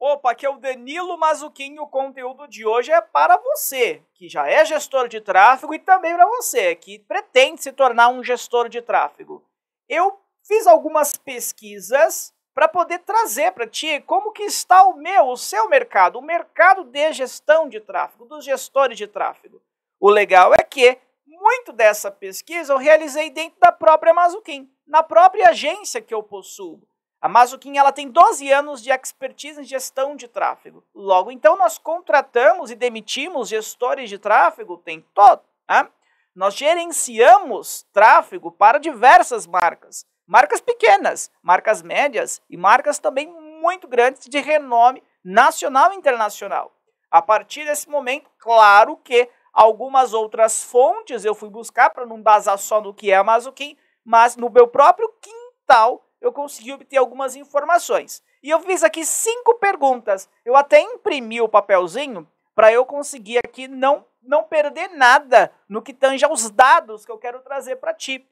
Opa, aqui é o Danilo Mazzucchin, o conteúdo de hoje é para você, que já é gestor de tráfego, e também para você, que pretende se tornar um gestor de tráfego. Eu fiz algumas pesquisas para poder trazer para ti como que está o seu mercado, o mercado de gestão de tráfego, dos gestores de tráfego. O legal é que muito dessa pesquisa eu realizei dentro da própria Mazzucchin, na própria agência que eu possuo. A Mazzucchin, ela tem 12 anos de expertise em gestão de tráfego. Logo, então, nós contratamos e demitimos gestores de tráfego o tempo todo. Né? Nós gerenciamos tráfego para diversas marcas. Marcas pequenas, marcas médias e marcas também muito grandes de renome nacional e internacional. A partir desse momento, claro que algumas outras fontes eu fui buscar para não basar só no que é a Mazzucchin, mas no meu próprio quintal eu consegui obter algumas informações. E eu fiz aqui 5 perguntas. Eu até imprimi o papelzinho para eu conseguir aqui não perder nada no que tange aos dados que eu quero trazer para ti.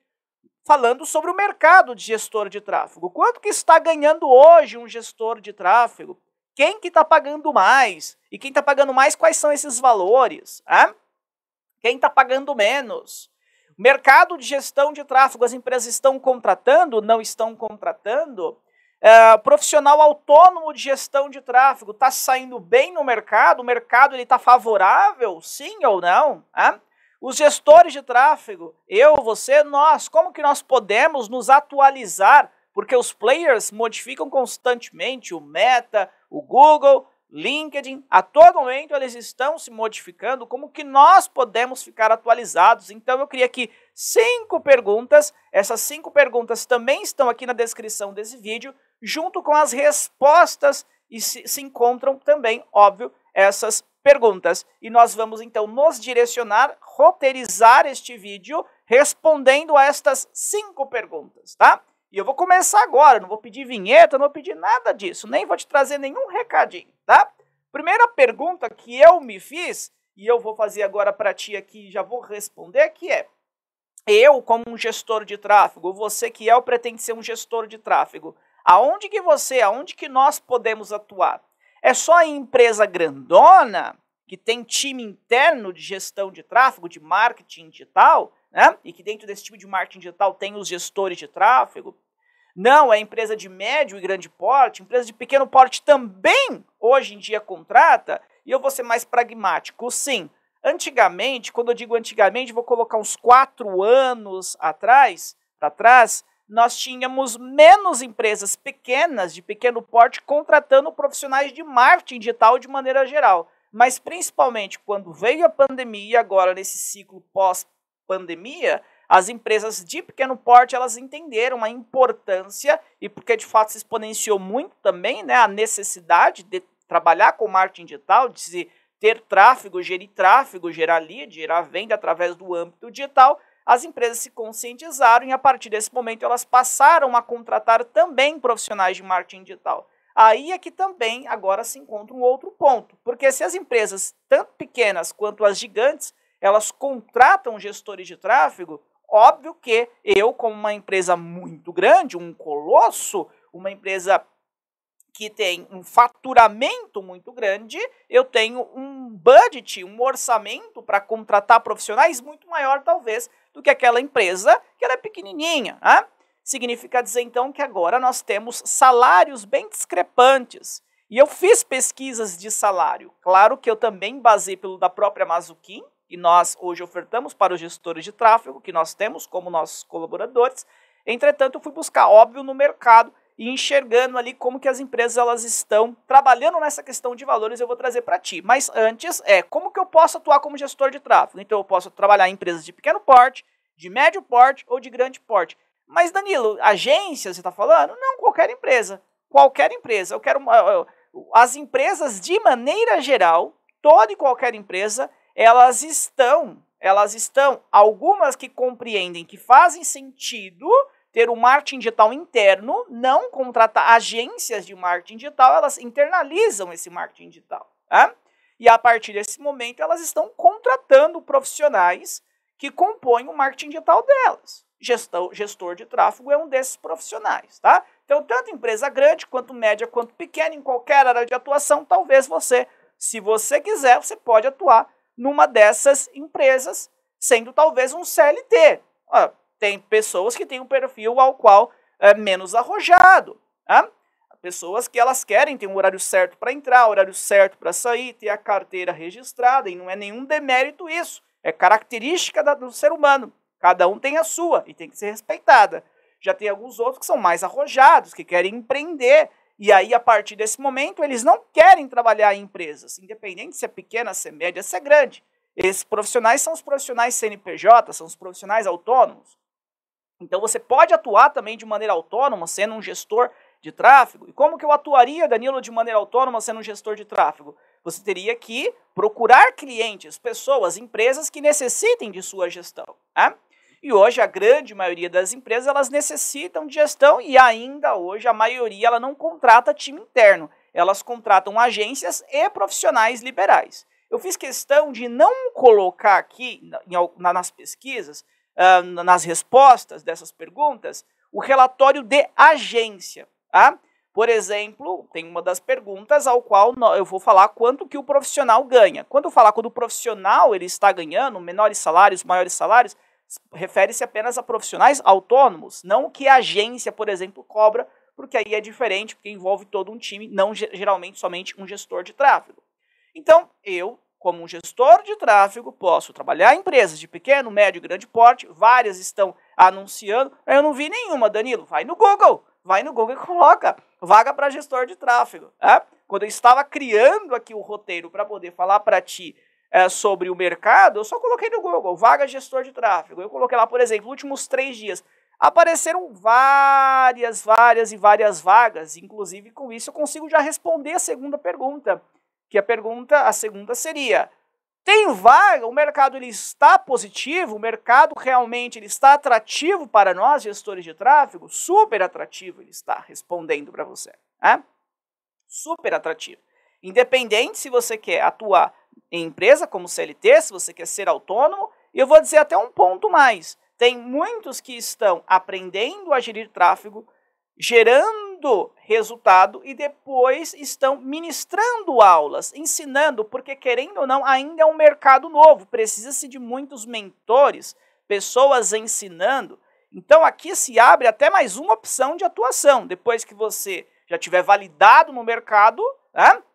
Falando sobre o mercado de gestor de tráfego. Quanto que está ganhando hoje um gestor de tráfego? Quem que está pagando mais? E quem está pagando mais, quais são esses valores? Quem está pagando menos? Mercado de gestão de tráfego, as empresas estão contratando, não estão contratando? Profissional autônomo de gestão de tráfego, está saindo bem no mercado? O mercado está favorável, sim ou não? Os gestores de tráfego, eu, você, nós, como que nós podemos nos atualizar? Porque os players modificam constantemente, o Meta, o Google, LinkedIn, a todo momento eles estão se modificando, como que nós podemos ficar atualizados? Então eu criei aqui 5 perguntas, essas 5 perguntas também estão aqui na descrição desse vídeo, junto com as respostas, e se encontram também, óbvio, essas perguntas. E nós vamos então nos direcionar, roteirizar este vídeo, respondendo a estas 5 perguntas, tá? E eu vou começar agora, não vou pedir vinheta, não vou pedir nada disso, nem vou te trazer nenhum recadinho, tá? Primeira pergunta que eu me fiz, e eu vou fazer agora para ti aqui, já vou responder, que é: eu, como um gestor de tráfego, você que pretende ser um gestor de tráfego, aonde que nós podemos atuar? É só em empresa grandona, que tem time interno de gestão de tráfego, de marketing digital, né? E que dentro desse tipo de marketing digital tem os gestores de tráfego? Não, é empresa de médio e grande porte, empresa de pequeno porte também hoje em dia contrata, e eu vou ser mais pragmático, sim. Antigamente, quando eu digo antigamente, vou colocar uns 4 anos para trás, nós tínhamos menos empresas pequenas, de pequeno porte, contratando profissionais de marketing digital de maneira geral. Mas principalmente quando veio a pandemia, e agora nesse ciclo pós-pandemia, as empresas de pequeno porte, elas entenderam a importância, e porque de fato se exponenciou muito também, né, a necessidade de trabalhar com marketing digital, de se ter tráfego, gerar lead, gerar venda através do âmbito digital. As empresas se conscientizaram e a partir desse momento elas passaram a contratar também profissionais de marketing digital. Aí é que também agora se encontra um outro ponto, porque se as empresas, tanto pequenas quanto as gigantes, elas contratam gestores de tráfego, óbvio que eu, como uma empresa muito grande, um colosso, uma empresa que tem um faturamento muito grande, eu tenho um budget, um orçamento para contratar profissionais muito maior, talvez, do que aquela empresa que ela é pequenininha. Né? Significa dizer, então, que agora nós temos salários bem discrepantes. E eu fiz pesquisas de salário. Claro que eu também basei pelo da própria Mazzucchin, que nós hoje ofertamos para os gestores de tráfego, que nós temos como nossos colaboradores. Entretanto, eu fui buscar, óbvio, no mercado, e enxergando ali como que as empresas elas estão trabalhando nessa questão de valores, eu vou trazer para ti. Mas antes, como que eu posso atuar como gestor de tráfego? Então eu posso trabalhar em empresas de pequeno porte, de médio porte ou de grande porte. Mas Danilo, agência, você está falando? Não, qualquer empresa. Qualquer empresa. Eu quero as empresas de maneira geral, toda e qualquer empresa, elas estão, algumas que compreendem que fazem sentido ter um marketing digital interno, não contratar agências de marketing digital, elas internalizam esse marketing digital. Tá? E a partir desse momento, elas estão contratando profissionais que compõem o marketing digital delas. Gestor de tráfego é um desses profissionais. Tá? Então, tanto empresa grande, quanto média, quanto pequena, em qualquer área de atuação, talvez você, se você quiser, você pode atuar numa dessas empresas, sendo talvez um CLT. Tem pessoas que têm um perfil ao qual é menos arrojado. Pessoas que elas querem ter um horário certo para entrar, horário certo para sair, ter a carteira registrada, e não é nenhum demérito isso. É característica do ser humano. Cada um tem a sua e tem que ser respeitada. Já tem alguns outros que são mais arrojados, que querem empreender, e aí a partir desse momento eles não querem trabalhar em empresas, independente se é pequena, se é média, se é grande. Esses profissionais são os profissionais CNPJ, são os profissionais autônomos. Então você pode atuar também de maneira autônoma, sendo um gestor de tráfego. E como que eu atuaria, Danilo, de maneira autônoma, sendo um gestor de tráfego? Você teria que procurar clientes, pessoas, empresas que necessitem de sua gestão. E hoje a grande maioria das empresas elas necessitam de gestão e ainda hoje a maioria ela não contrata time interno. Elas contratam agências e profissionais liberais. Eu fiz questão de não colocar aqui nas pesquisas, nas respostas dessas perguntas, o relatório de agência. Por exemplo, tem uma das perguntas ao qual eu vou falar quanto que o profissional ganha. Quando eu falar quando o profissional ele está ganhando menores salários, maiores salários, refere-se apenas a profissionais autônomos, não o que a agência, por exemplo, cobra, porque aí é diferente, porque envolve todo um time, não geralmente somente um gestor de tráfego. Então, eu, como um gestor de tráfego, posso trabalhar em empresas de pequeno, médio e grande porte, várias estão anunciando, eu não vi nenhuma, Danilo, vai no Google e coloca vaga para gestor de tráfego. Quando eu estava criando aqui o roteiro para poder falar para ti sobre o mercado, eu só coloquei no Google, vaga gestor de tráfego. Eu coloquei lá, por exemplo, últimos 3 dias. Apareceram várias vagas, inclusive com isso eu consigo já responder a segunda pergunta, que a segunda seria, tem vaga, o mercado ele está positivo, o mercado realmente ele está atrativo para nós, gestores de tráfego? Super atrativo ele está respondendo para você. Super atrativo. Independente se você quer atuar em empresa como CLT, se você quer ser autônomo, e eu vou dizer até um ponto mais. Tem muitos que estão aprendendo a gerir tráfego, gerando resultado e depois estão ministrando aulas, ensinando, porque querendo ou não, ainda é um mercado novo, precisa-se de muitos mentores, pessoas ensinando. Então aqui se abre até mais uma opção de atuação, depois que você já tiver validado no mercado,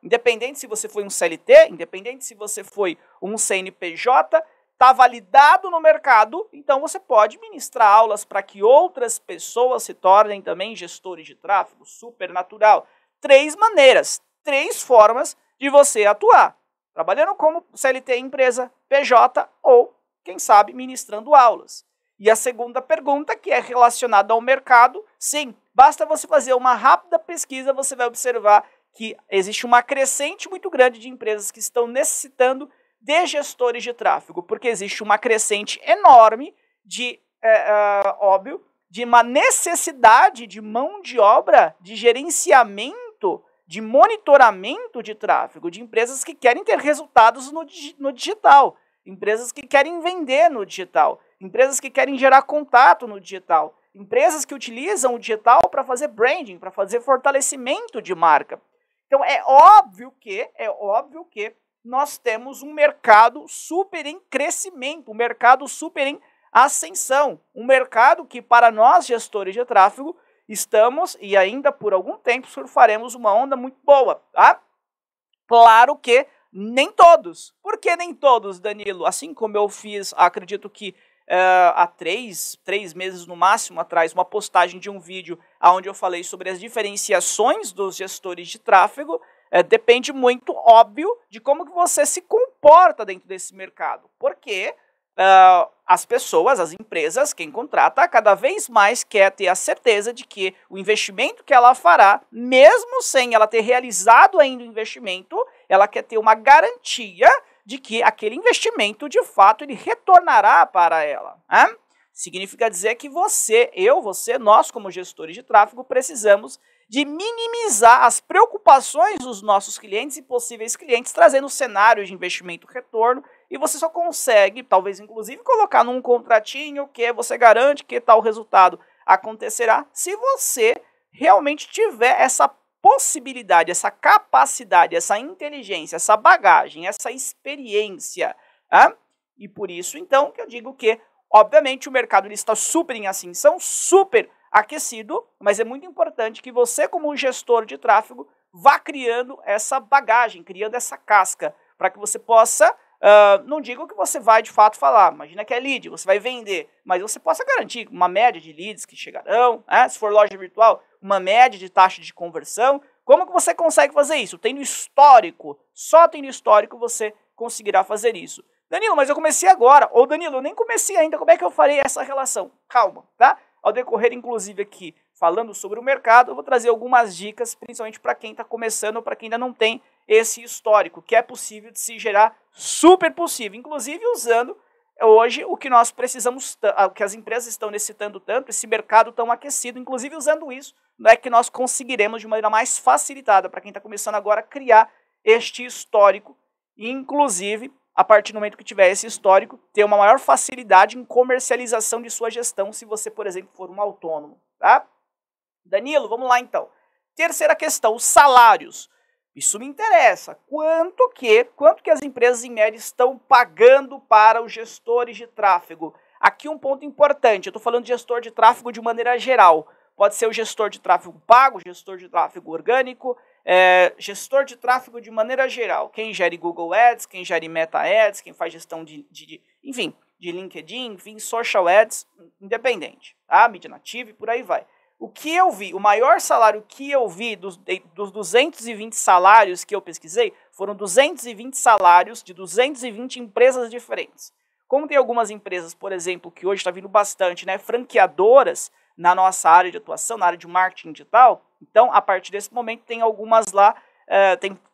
independente se você foi um CLT, independente se você foi um CNPJ, está validado no mercado, então você pode ministrar aulas para que outras pessoas se tornem também gestores de tráfego, super natural. 3 maneiras, 3 formas de você atuar, trabalhando como CLT empresa, PJ ou, quem sabe, ministrando aulas. E a segunda pergunta, que é relacionada ao mercado, sim, basta você fazer uma rápida pesquisa, você vai observar que existe uma crescente muito grande de empresas que estão necessitando de gestores de tráfego, porque existe uma crescente enorme de, de uma necessidade de mão de obra, de gerenciamento, de monitoramento de tráfego, de empresas que querem ter resultados no digital, empresas que querem vender no digital, empresas que querem gerar contato no digital, empresas que utilizam o digital para fazer branding, para fazer fortalecimento de marca. Então é óbvio que nós temos um mercado super em crescimento, um mercado super em ascensão, um mercado que para nós gestores de tráfego estamos e ainda por algum tempo surfaremos uma onda muito boa, Claro que nem todos. Por que nem todos, Danilo? Assim como eu fiz, acredito que há 3 meses no máximo atrás, uma postagem de um vídeo onde eu falei sobre as diferenciações dos gestores de tráfego, depende muito, óbvio, de como que você se comporta dentro desse mercado. Porque as pessoas, as empresas, quem contrata, cada vez mais quer ter a certeza de que o investimento que ela fará, mesmo sem ela ter realizado ainda o investimento, ela quer ter uma garantia de que aquele investimento, de fato, ele retornará para ela. Significa dizer que você, nós como gestores de tráfego, precisamos de minimizar as preocupações dos nossos clientes e possíveis clientes, trazendo cenários de investimento-retorno, e você só consegue, talvez inclusive, colocar num contratinho que você garante que tal resultado acontecerá se você realmente tiver essa possibilidade, essa capacidade, essa inteligência, essa bagagem, essa experiência. Tá? E por isso, então, que eu digo que, obviamente, o mercado ele está super em ascensão, super aquecido, mas é muito importante que você, como gestor de tráfego, vá criando essa bagagem, criando essa casca, para que você possa, não digo que você vai de fato falar, imagina que é lead, você vai vender, mas você possa garantir uma média de leads que chegarão, né? Se for loja virtual, uma média de taxa de conversão. Como que você consegue fazer isso? Tendo histórico, só tendo histórico você conseguirá fazer isso. Danilo, mas eu comecei agora. Ou Danilo, eu nem comecei ainda, como é que eu farei essa relação? Calma, tá? Ao decorrer, inclusive, aqui, falando sobre o mercado, eu vou trazer algumas dicas, principalmente para quem está começando ou para quem ainda não tem esse histórico, que é possível de se gerar, super possível, inclusive usando hoje o que nós precisamos, o que as empresas estão necessitando tanto, esse mercado tão aquecido, inclusive usando isso, é que nós conseguiremos de maneira mais facilitada, para quem está começando agora, criar este histórico, e inclusive, a partir do momento que tiver esse histórico, ter uma maior facilidade em comercialização de sua gestão, se você, por exemplo, for um autônomo, tá? Danilo, vamos lá então. Terceira questão, os salários. Isso me interessa. Quanto que as empresas em média estão pagando para os gestores de tráfego? Aqui um ponto importante, eu estou falando de gestor de tráfego de maneira geral. Pode ser o gestor de tráfego pago, gestor de tráfego orgânico, gestor de tráfego de maneira geral. Quem gere Google Ads, quem gere Meta Ads, quem faz gestão enfim, de LinkedIn, enfim, Social Ads, independente, tá? Mídia nativa e por aí vai. O que eu vi, o maior salário que eu vi dos 220 salários que eu pesquisei, foram 220 salários de 220 empresas diferentes. Como tem algumas empresas, por exemplo, que hoje está vindo bastante, né, franqueadoras na nossa área de atuação, na área de marketing digital, então, a partir desse momento, tem algumas lá,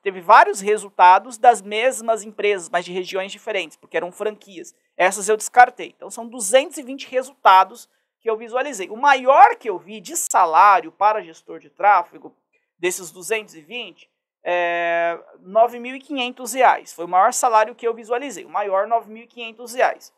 teve vários resultados das mesmas empresas, mas de regiões diferentes, porque eram franquias. Essas eu descartei. Então, são 220 resultados que eu visualizei. O maior que eu vi de salário para gestor de tráfego, desses 220, é R$ 9.500. Foi o maior salário que eu visualizei. O maior, R$ 9.500.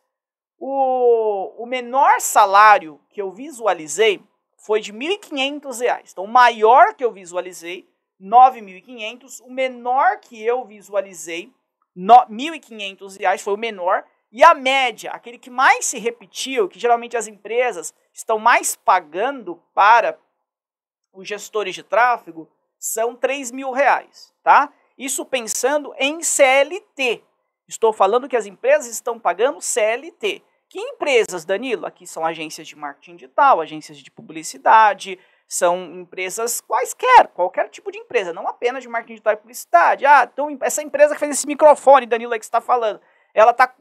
O menor salário que eu visualizei foi de R$ 1.500. Então, o maior que eu visualizei, R$ 9.500. O menor que eu visualizei, R$ 1.500, foi o menor. E a média, aquele que mais se repetiu, que geralmente as empresas estão mais pagando para os gestores de tráfego, são R$ 3.000, tá? Isso pensando em CLT. Estou falando que as empresas estão pagando CLT. Que empresas, Danilo? Aqui são agências de marketing digital, agências de publicidade, são empresas qualquer tipo de empresa, não apenas de marketing digital e publicidade. Ah, então essa empresa que fez esse microfone, Danilo, aí que você está falando,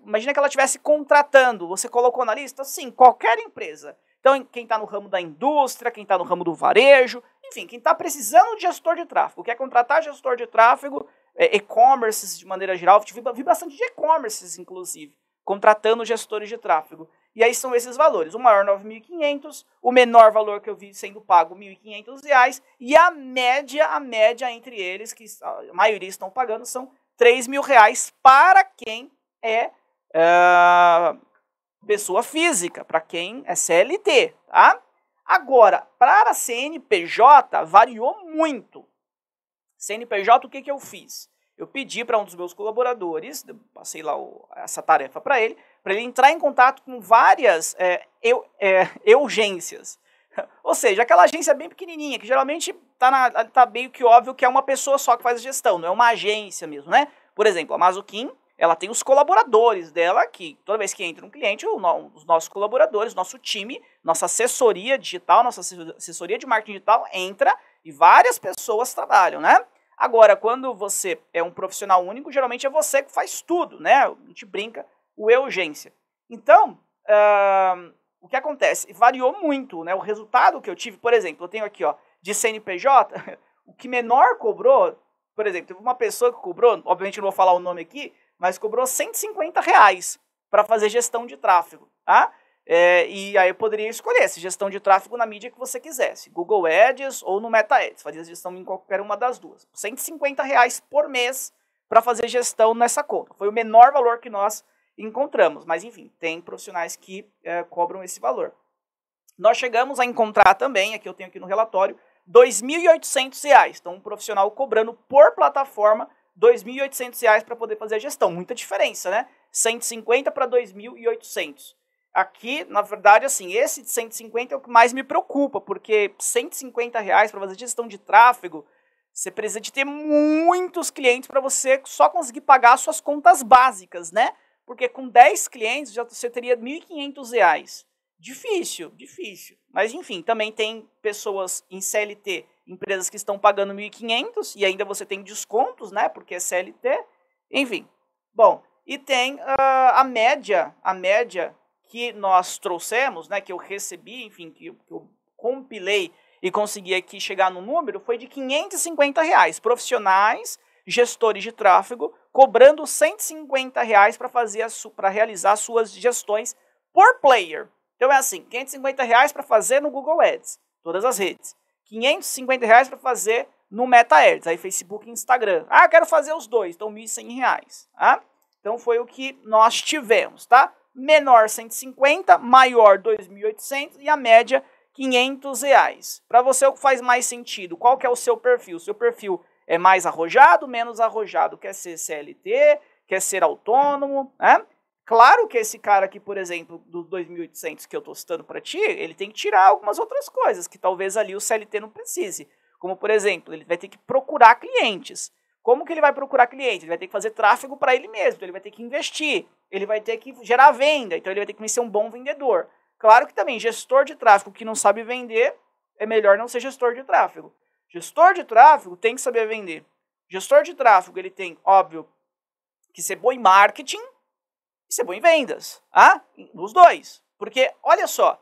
imagina que ela estivesse contratando, você colocou na lista? Sim, qualquer empresa. Então, quem está no ramo da indústria, quem está no ramo do varejo, enfim, quem está precisando de gestor de tráfego, quer contratar gestor de tráfego, e-commerces de maneira geral, vi bastante de e-commerces, inclusive, contratando gestores de tráfego. E aí são esses valores. O maior, R$ 9.500, o menor valor que eu vi sendo pago, R$ 1.500, e a média entre eles, que a maioria estão pagando, são R$ 3.000 para quem é pessoa física, para quem é CLT, tá? Agora, para a CNPJ, variou muito. CNPJ, o que eu fiz? Eu pedi para um dos meus colaboradores, passei lá essa tarefa para ele entrar em contato com várias urgências. Ou seja, aquela agência bem pequenininha, que geralmente tá meio que óbvio que é uma pessoa só que faz a gestão, não é uma agência mesmo, né? Por exemplo, a Mazuquim, ela tem os colaboradores dela, que toda vez que entra um cliente, os nossos colaboradores, nosso time, nossa assessoria digital, nossa assessoria de marketing digital entra e várias pessoas trabalham, né? Agora, quando você é um profissional único, geralmente é você que faz tudo, né? A gente brinca, o urgência. Então, o que acontece? Variou muito, né? O resultado que eu tive, por exemplo, eu tenho aqui, ó, de CNPJ, o que menor cobrou, por exemplo, teve uma pessoa que cobrou, obviamente eu não vou falar o nome aqui, mas cobrou R$ 150 para fazer gestão de tráfego, tá? E aí eu poderia escolher essa gestão de tráfego na mídia que você quisesse, Google Ads ou no Meta Ads, fazia gestão em qualquer uma das duas. R$ 150 por mês para fazer gestão nessa conta. Foi o menor valor que nós encontramos, mas enfim, tem profissionais que cobram esse valor. Nós chegamos a encontrar também, aqui eu tenho aqui no relatório, R$ 2.800. Então, um profissional cobrando por plataforma R$ 2.800 para poder fazer a gestão. Muita diferença, né? 150 para 2.800. Aqui, na verdade, assim, esse de 150 é o que mais me preocupa, porque R$ 150 para fazer gestão de tráfego, você precisa de ter muitos clientes para você só conseguir pagar as suas contas básicas, né? Porque com 10 clientes já você teria R$ 1.500. Difícil, difícil. Mas enfim, também tem pessoas em CLT, empresas que estão pagando 1.500 e ainda você tem descontos, né? Porque é CLT. Enfim, bom, e tem a média que nós trouxemos, né? Que eu recebi, enfim, que eu compilei e consegui aqui chegar no número, foi de R$ 550. Profissionais, gestores de tráfego, cobrando R$ 150 para realizar suas gestões por player. Então é assim, R$ 550 para fazer no Google Ads, todas as redes. R$ 550 para fazer no Meta Ads, aí Facebook e Instagram. Ah, quero fazer os dois, então R$ 1.100. Tá? Então foi o que nós tivemos, tá? Menor 150, maior 2.800 e a média R$ 500. Para você o que faz mais sentido? Qual que é o seu perfil? O seu perfil é mais arrojado, menos arrojado? Quer ser CLT? Quer ser autônomo? Né? Claro que esse cara aqui, por exemplo, dos 2.800 que eu estou citando para ti, ele tem que tirar algumas outras coisas que talvez ali o CLT não precise. Como, por exemplo, ele vai ter que procurar clientes. Como que ele vai procurar clientes? Ele vai ter que fazer tráfego para ele mesmo, então ele vai ter que investir, ele vai ter que gerar venda, então ele vai ter que ser um bom vendedor. Claro que também gestor de tráfego que não sabe vender, é melhor não ser gestor de tráfego. Gestor de tráfego tem que saber vender. Gestor de tráfego, ele tem, óbvio, que ser bom em marketing e ser bom em vendas. Ah? Os dois. Porque, olha só,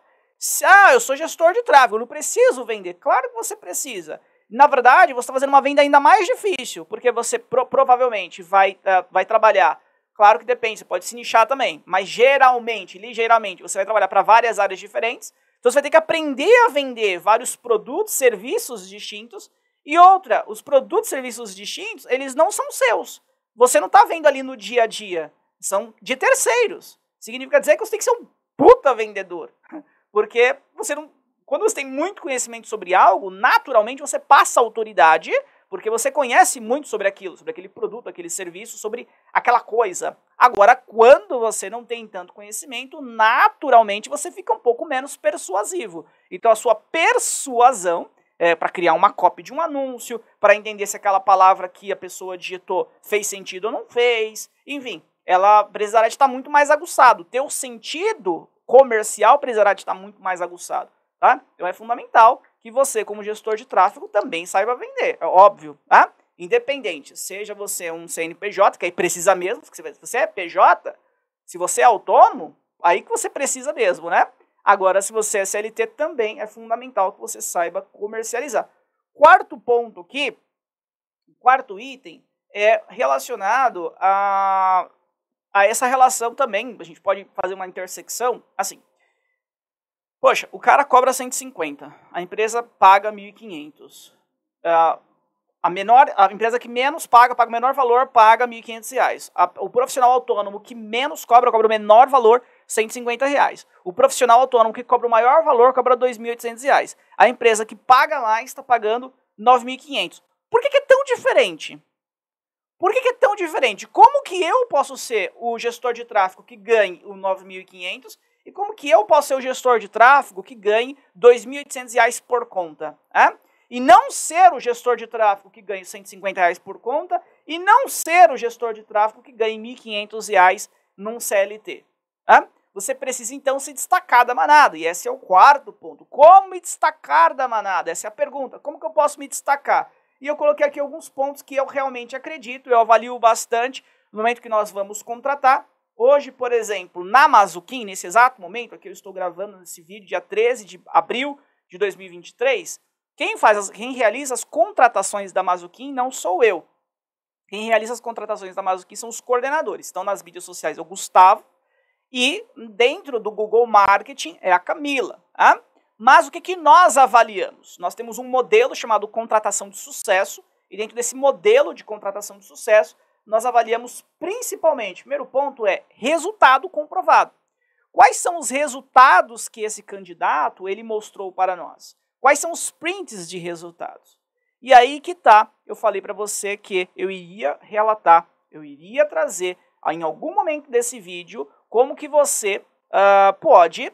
eu sou gestor de tráfego, eu não preciso vender. Claro que você precisa. Na verdade, você está fazendo uma venda ainda mais difícil, porque você provavelmente vai trabalhar. Claro que depende, você pode se nichar também, mas ligeiramente, você vai trabalhar para várias áreas diferentes, então você vai ter que aprender a vender vários produtos, serviços distintos, e outra, os produtos, serviços distintos, eles não são seus. Você não está vendo ali no dia a dia, são de terceiros. Significa dizer que você tem que ser um puta vendedor, porque você não, quando você tem muito conhecimento sobre algo, naturalmente você passa autoridade, porque você conhece muito sobre aquilo, sobre aquele produto, aquele serviço, sobre aquela coisa. Agora, quando você não tem tanto conhecimento, naturalmente você fica um pouco menos persuasivo. Então a sua persuasão, para criar uma copy de um anúncio, para entender se aquela palavra que a pessoa digitou fez sentido ou não fez, enfim, ela precisará de estar muito mais aguçado. Teu sentido comercial precisará de estar muito mais aguçado. Tá? Então é fundamental que você, como gestor de tráfego, também saiba vender, é óbvio, tá? Independente, seja você um CNPJ, que aí precisa mesmo, se você é PJ, se você é autônomo, aí que você precisa mesmo, né? Agora, se você é CLT, também é fundamental que você saiba comercializar. Quarto ponto aqui, quarto item, é relacionado a essa relação também, a gente pode fazer uma intersecção, assim. Poxa, o cara cobra 150, a empresa paga 1.500. A empresa que menos paga o menor valor, paga R$ 1.500. O profissional autônomo que menos cobra o menor valor, R$ 150. O profissional autônomo que cobra o maior valor, cobra R$ 2.800. A empresa que paga mais está pagando R$ 9.500. Por que é tão diferente? Por que é tão diferente? Como que eu posso ser o gestor de tráfego que ganhe o 9.500 e como que eu posso ser o gestor de tráfego que ganhe R$ 2.800 por conta? E não ser o gestor de tráfego que ganhe R$ 150 por conta e não ser o gestor de tráfego que ganhe R$ 1.500 num CLT. Você precisa, então, se destacar da manada. E esse é o quarto ponto. Como me destacar da manada? Essa é a pergunta. Como que eu posso me destacar? E eu coloquei aqui alguns pontos que eu realmente acredito, eu avalio bastante no momento que nós vamos contratar. Hoje, por exemplo, na Mazuquim, nesse exato momento, aqui eu estou gravando esse vídeo, dia 13 de abril de 2023, quem realiza as contratações da Mazuquim não sou eu. Quem realiza as contratações da Mazuquim são os coordenadores. Estão nas mídias sociais é o Gustavo e dentro do Google Marketing é a Camila. Mas o que nós avaliamos? Nós temos um modelo chamado contratação de sucesso e dentro desse modelo de contratação de sucesso nós avaliamos principalmente, primeiro ponto é resultado comprovado. Quais são os resultados que esse candidato ele mostrou para nós? Quais são os prints de resultados? E aí que tá, eu falei para você que eu iria relatar, eu iria trazer em algum momento desse vídeo como que você pode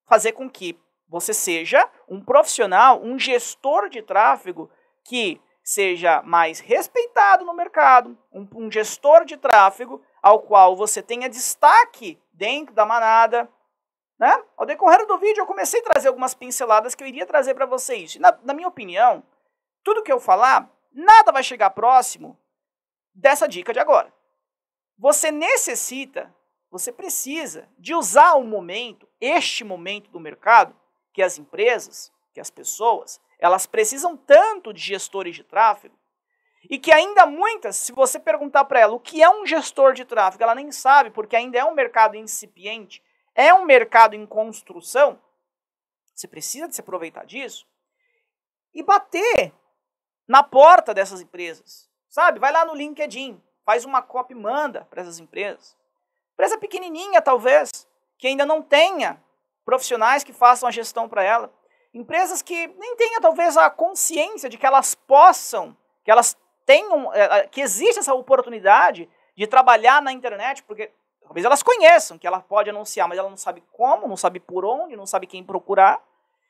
fazer com que você seja um profissional, um gestor de tráfego que seja mais respeitado no mercado, um gestor de tráfego ao qual você tenha destaque dentro da manada. Né? Ao decorrer do vídeo eu comecei a trazer algumas pinceladas que eu iria trazer para vocês. Na minha opinião, tudo que eu falar, nada vai chegar próximo dessa dica de agora. Você precisa de usar o momento, este momento do mercado, que as empresas, que as pessoas, elas precisam tanto de gestores de tráfego, e que ainda muitas, se você perguntar para ela o que é um gestor de tráfego, ela nem sabe, porque ainda é um mercado incipiente, é um mercado em construção. Você precisa de se aproveitar disso e bater na porta dessas empresas, sabe? Vai lá no LinkedIn, faz uma copy e manda para essas empresas. Empresa pequenininha, talvez, que ainda não tenha profissionais que façam a gestão para ela. Empresas que nem tenham, talvez, a consciência de que elas possam, que elas tenham, que existe essa oportunidade de trabalhar na internet, porque talvez elas conheçam que ela pode anunciar, mas ela não sabe como, não sabe por onde, não sabe quem procurar.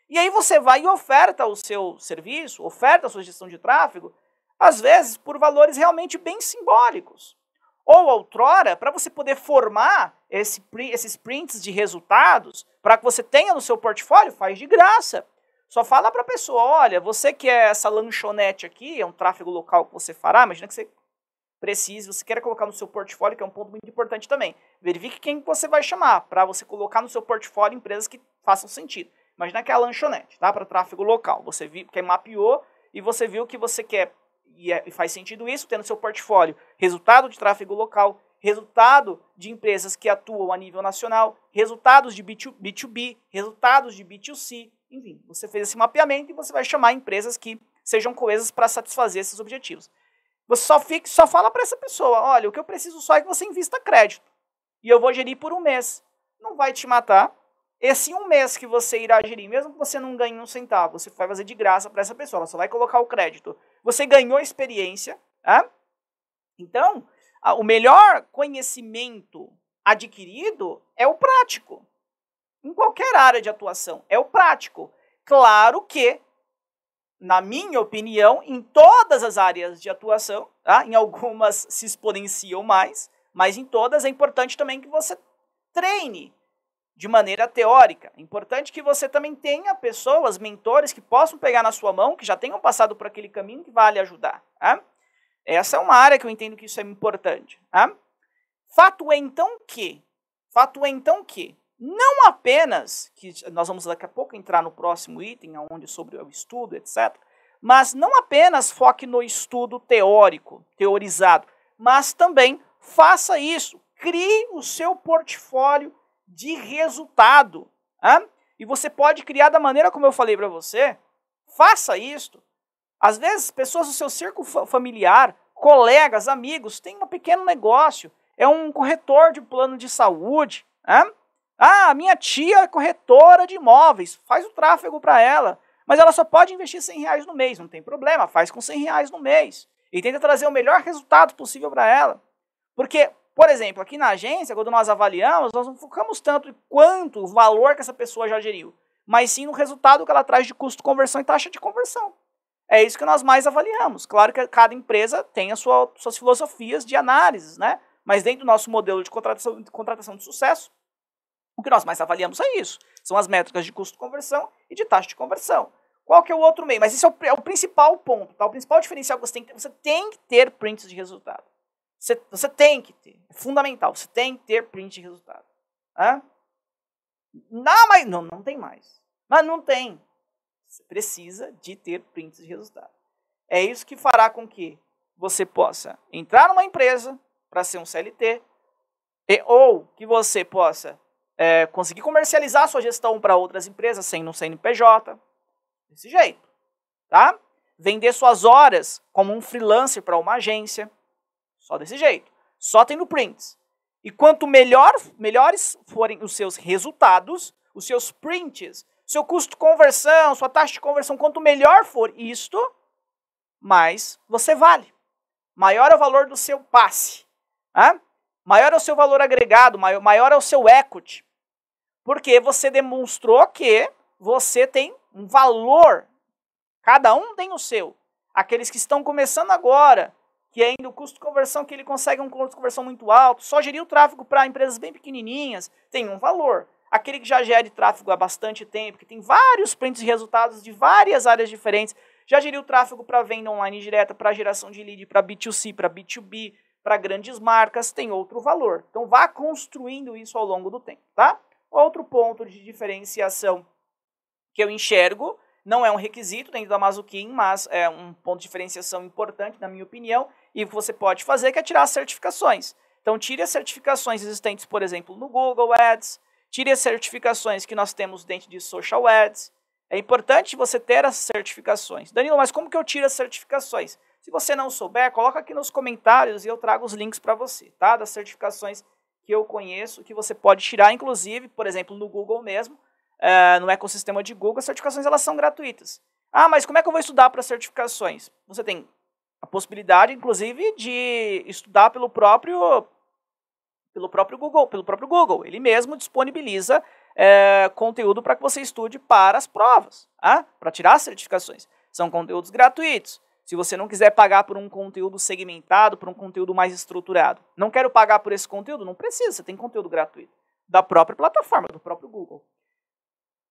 E aí você vai e oferta o seu serviço, oferta a sua gestão de tráfego, às vezes por valores realmente bem simbólicos. Ou outrora, para você poder formar esses prints de resultados, para que você tenha no seu portfólio, faz de graça. Só fala para a pessoa, olha, você que é essa lanchonete aqui, é um tráfego local que você fará, imagina que você precise, você quer colocar no seu portfólio, que é um ponto muito importante também. Verifique quem você vai chamar, para você colocar no seu portfólio empresas que façam sentido. Imagina que é a lanchonete, tá? Para tráfego local. Você viu que mapeou e você viu que você quer, e faz sentido isso, ter no seu portfólio resultado de tráfego local, resultado de empresas que atuam a nível nacional, resultados de B2B, resultados de B2C, enfim, você fez esse mapeamento e você vai chamar empresas que sejam coesas para satisfazer esses objetivos. Você só fala para essa pessoa, olha, o que eu preciso só é que você invista crédito. E eu vou gerir por um mês. Não vai te matar. Esse um mês que você irá gerir, mesmo que você não ganhe um centavo, você vai fazer de graça para essa pessoa, ela só vai colocar o crédito. Você ganhou experiência. Então, o melhor conhecimento adquirido é o prático. Em qualquer área de atuação, é o prático. Claro que, na minha opinião, em todas as áreas de atuação, em algumas se exponenciam mais, mas em todas é importante também que você treine de maneira teórica. É importante que você também tenha pessoas, mentores, que possam pegar na sua mão, que já tenham passado por aquele caminho, que vai lhe ajudar. Essa é uma área que eu entendo que isso é importante. Fato é então que, não apenas, que nós vamos daqui a pouco entrar no próximo item, onde sobre o estudo, etc., mas não apenas foque no estudo teórico, teorizado, mas também faça isso, crie o seu portfólio de resultado. E você pode criar da maneira como eu falei para você, faça isso. Às vezes, pessoas do seu círculo familiar, colegas, amigos, têm um pequeno negócio, é um corretor de plano de saúde, minha tia é corretora de imóveis, faz o tráfego para ela, mas ela só pode investir R$100 no mês, não tem problema, faz com R$100 no mês e tenta trazer o melhor resultado possível para ela. Porque, por exemplo, aqui na agência, quando nós avaliamos, nós não focamos tanto em quanto o valor que essa pessoa já geriu, mas sim no resultado que ela traz de custo, conversão e taxa de conversão. É isso que nós mais avaliamos. Claro que cada empresa tem as suas filosofias de análise, né? Mas dentro do nosso modelo de contratação de sucesso, o que nós mais avaliamos é isso. São as métricas de custo-conversão e de taxa de conversão. Qual que é o outro meio? Mas esse é o principal ponto, tá? O principal diferencial que você tem que ter prints de resultado. Você tem que ter. É fundamental. Você tem que ter print de resultado. Não tem mais. Mas não tem. Você precisa de ter prints de resultado. É isso que fará com que você possa entrar numa empresa para ser um CLT, ou que você possa conseguir comercializar a sua gestão para outras empresas sem no CNPJ. Desse jeito. Tá? Vender suas horas como um freelancer para uma agência. Só desse jeito. Só tendo prints. E quanto melhores forem os seus resultados, os seus prints, Seu custo de conversão, sua taxa de conversão, quanto melhor for isto, mais você vale. Maior é o valor do seu passe. Tá? Maior é o seu valor agregado, maior é o seu equity. Porque você demonstrou que você tem um valor. Cada um tem o seu. Aqueles que estão começando agora, que ainda o custo de conversão que ele consegue um custo de conversão muito alto, só gerir o tráfego para empresas bem pequenininhas, tem um valor. Aquele que já gere tráfego há bastante tempo, que tem vários prints de resultados de várias áreas diferentes, já geriu tráfego para venda online direta, para geração de lead, para B2C, para B2B, para grandes marcas, tem outro valor. Então vá construindo isso ao longo do tempo, tá? Outro ponto de diferenciação que eu enxergo, não é um requisito dentro da Mazuquim, mas é um ponto de diferenciação importante, na minha opinião, e que você pode fazer, que é tirar as certificações. Então tire as certificações existentes, por exemplo, no Google Ads, tire as certificações que nós temos dentro de Social Ads. É importante você ter as certificações. Danilo, mas como que eu tiro as certificações? Se você não souber, coloca aqui nos comentários e eu trago os links para você, tá? Das certificações que eu conheço, que você pode tirar, inclusive, por exemplo, no Google mesmo, no ecossistema de Google, as certificações elas são gratuitas. Ah, mas como é que eu vou estudar para certificações? Você tem a possibilidade, inclusive, de estudar pelo próprio Google. Ele mesmo disponibiliza conteúdo para que você estude para as provas, para tirar as certificações. São conteúdos gratuitos. Se você não quiser pagar por um conteúdo segmentado, por um conteúdo mais estruturado, não quero pagar por esse conteúdo, não precisa, você tem conteúdo gratuito da própria plataforma, do próprio Google.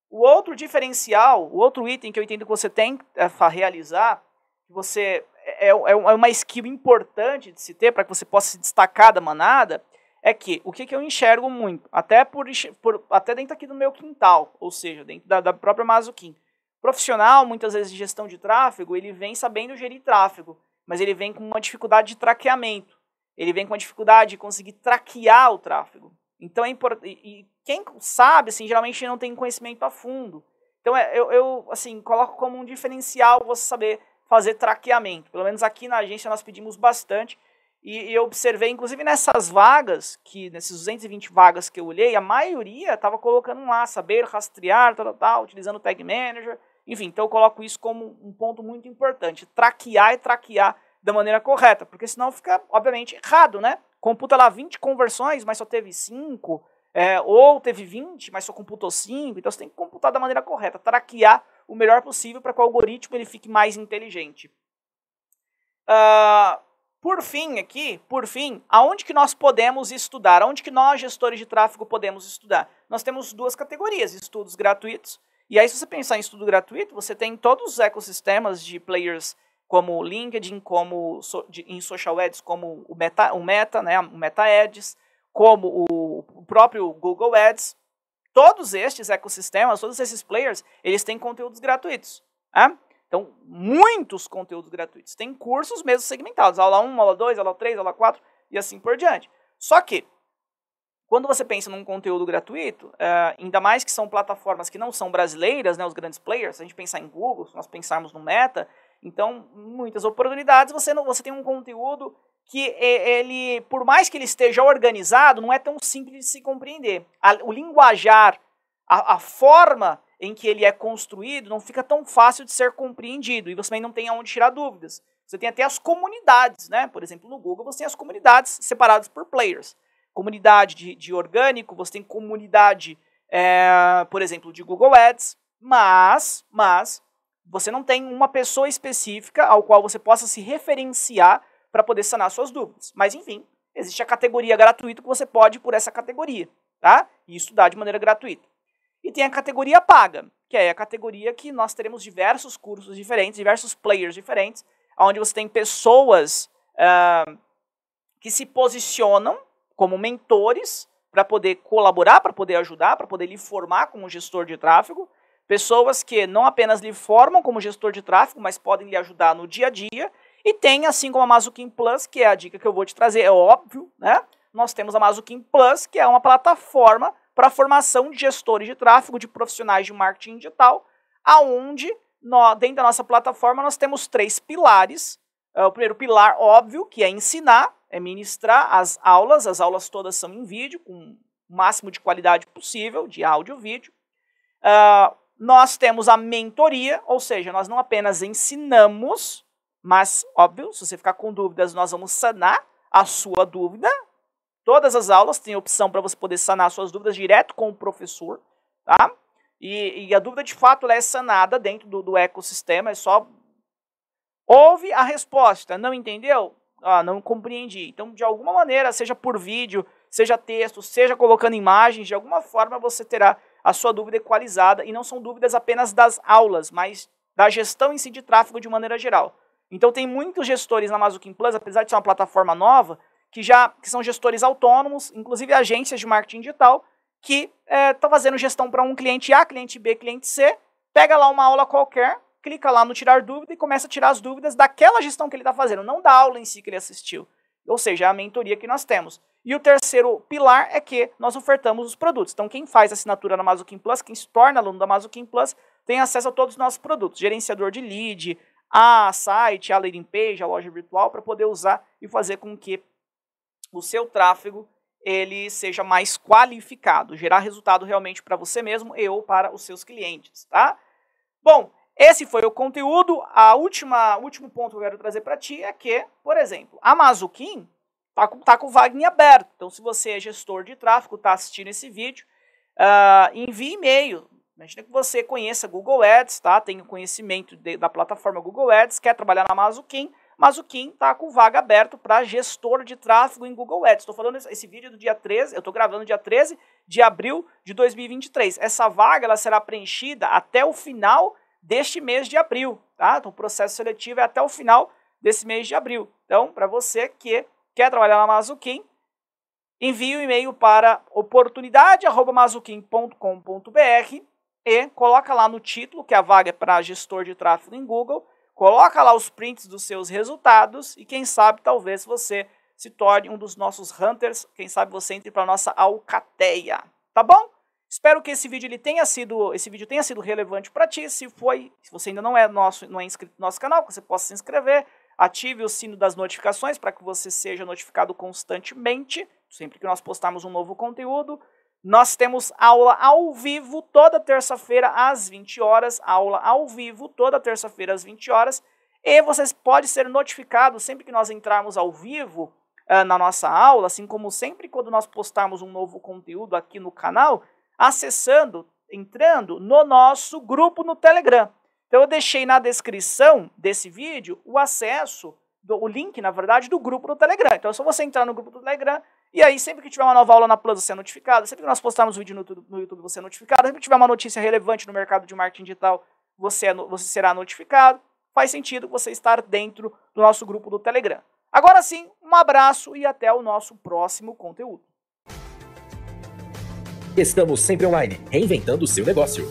O outro diferencial, o outro item que eu entendo que você tem que realizar, que você é uma skill importante de se ter para que você possa se destacar da manada, é que o que eu enxergo muito, até dentro aqui do meu quintal, ou seja, dentro da própria Mazuquim. Profissional, muitas vezes de gestão de tráfego, ele vem sabendo gerir tráfego, mas ele vem com uma dificuldade de traqueamento. Ele vem com a dificuldade de conseguir traquear o tráfego. Então é importante. E quem sabe, assim, geralmente não tem conhecimento a fundo. Então eu assim, coloco como um diferencial você saber fazer traqueamento. Pelo menos aqui na agência nós pedimos bastante. E eu observei, inclusive nessas vagas, nesses 220 vagas que eu olhei, a maioria estava colocando lá, saber rastrear, utilizando o Tag Manager. Enfim, então eu coloco isso como um ponto muito importante. Traquear e traquear da maneira correta, porque senão fica, obviamente, errado, né? Computa lá 20 conversões, mas só teve 5, ou teve 20, mas só computou 5. Então você tem que computar da maneira correta, traquear o melhor possível para que o algoritmo ele fique mais inteligente. Por fim, aonde que nós podemos estudar? Aonde que nós, gestores de tráfego, podemos estudar? Nós temos duas categorias, estudos gratuitos. E aí, se você pensar em estudo gratuito, você tem todos os ecossistemas de players como o LinkedIn, como em Social Ads, como o Meta, né, o Meta Ads, como o próprio Google Ads. Todos estes ecossistemas, todos esses players, eles têm conteúdos gratuitos. Então, muitos conteúdos gratuitos. Tem cursos mesmo segmentados, aula 1, aula 2, aula 3, aula 4 e assim por diante. Só que, quando você pensa num conteúdo gratuito, ainda mais que são plataformas que não são brasileiras, né, os grandes players, se a gente pensar em Google, se nós pensarmos no Meta, então, muitas oportunidades, você tem um conteúdo que ele, por mais que ele esteja organizado, não é tão simples de se compreender. O linguajar, a forma em que ele é construído não fica tão fácil de ser compreendido, e você também não tem aonde tirar dúvidas. Você tem até as comunidades, né? Por exemplo, no Google você tem as comunidades separadas por players. Comunidade de orgânico, você tem comunidade, por exemplo, de Google Ads, mas você não tem uma pessoa específica ao qual você possa se referenciar para poder sanar suas dúvidas. Mas, enfim, existe a categoria gratuita que você pode ir por essa categoria, tá? E estudar de maneira gratuita. E tem a categoria paga, que é a categoria que nós teremos diversos cursos diferentes, diversos players diferentes, onde você tem pessoas que se posicionam como mentores para poder colaborar, para poder ajudar, para poder lhe formar como gestor de tráfego, pessoas que não apenas lhe formam como gestor de tráfego, mas podem lhe ajudar no dia a dia, e tem, assim como a Mazuquim Plus, que é a dica que eu vou te trazer, é óbvio, né? Nós temos a Mazuquim Plus, que é uma plataforma para a formação de gestores de tráfego, de profissionais de marketing digital, aonde, dentro da nossa plataforma, nós temos 3 pilares. O primeiro pilar, óbvio, que é ensinar, é ministrar as aulas todas são em vídeo, com o máximo de qualidade possível, de áudio e vídeo. nós temos a mentoria, ou seja, nós não apenas ensinamos, mas, óbvio, se você ficar com dúvidas, nós vamos sanar a sua dúvida. Todas as aulas têm opção para você poder sanar suas dúvidas direto com o professor, tá? E a dúvida, de fato, ela é sanada dentro do ecossistema, é só ouve a resposta, não entendeu? Não compreendi. Então, de alguma maneira, seja por vídeo, seja texto, seja colocando imagens, de alguma forma você terá a sua dúvida equalizada, e não são dúvidas apenas das aulas, mas da gestão em si de tráfego de maneira geral. Então tem muitos gestores na Mazuquim Plus, apesar de ser uma plataforma nova, que são gestores autônomos, inclusive agências de marketing digital, que estão fazendo gestão para um cliente A, cliente B, cliente C, pega lá uma aula qualquer, clica lá no tirar dúvida e começa a tirar as dúvidas daquela gestão que ele está fazendo, não da aula em si que ele assistiu. Ou seja, é a mentoria que nós temos. E o terceiro pilar é que nós ofertamos os produtos. Então quem faz assinatura na Mazuquim Plus, quem se torna aluno da Mazuquim Plus, tem acesso a todos os nossos produtos. Gerenciador de lead, a site, a landing page, a loja virtual, para poder usar e fazer com que o seu tráfego ele seja mais qualificado, gerar resultado realmente para você mesmo e ou para os seus clientes, tá? Bom, esse foi o conteúdo. O último ponto que eu quero trazer para ti é que, por exemplo, a Mazuquim tá com o vaga em aberto. Então, se você é gestor de tráfego, está assistindo esse vídeo, envie e-mail. Imagina que você conheça Google Ads, tá? Tem o conhecimento da plataforma Google Ads, quer trabalhar na Mazuquim. Mazuquim está com vaga aberto para gestor de tráfego em Google Ads. Estou falando esse vídeo do dia 13, eu estou gravando dia 13 de abril de 2023. Essa vaga ela será preenchida até o final deste mês de abril, tá? Então o processo seletivo é até o final desse mês de abril. Então, para você que quer trabalhar na Mazuquim, envie um e-mail para oportunidade@mazuquim.com.br e coloca lá no título que a vaga é para gestor de tráfego em Google. Coloca lá os prints dos seus resultados e quem sabe talvez você se torne um dos nossos hunters, quem sabe você entre para a nossa alcateia, tá bom? Espero que esse vídeo tenha sido relevante para ti. Se você ainda não é inscrito no nosso canal, que você possa se inscrever, ative o sino das notificações para que você seja notificado constantemente, sempre que nós postarmos um novo conteúdo. Nós temos aula ao vivo toda terça-feira às 20 horas, aula ao vivo toda terça-feira às 20 horas, e vocês podem ser notificados sempre que nós entrarmos ao vivo na nossa aula, assim como sempre quando nós postarmos um novo conteúdo aqui no canal, entrando no nosso grupo no Telegram. Então eu deixei na descrição desse vídeo o link, na verdade, do grupo do Telegram. Então é só você entrar no grupo do Telegram, e aí sempre que tiver uma nova aula na Plus você é notificado, sempre que nós postarmos vídeo no YouTube você é notificado, sempre que tiver uma notícia relevante no mercado de marketing digital você será notificado. Faz sentido você estar dentro do nosso grupo do Telegram. Agora sim, um abraço e até o nosso próximo conteúdo. Estamos sempre online, reinventando o seu negócio.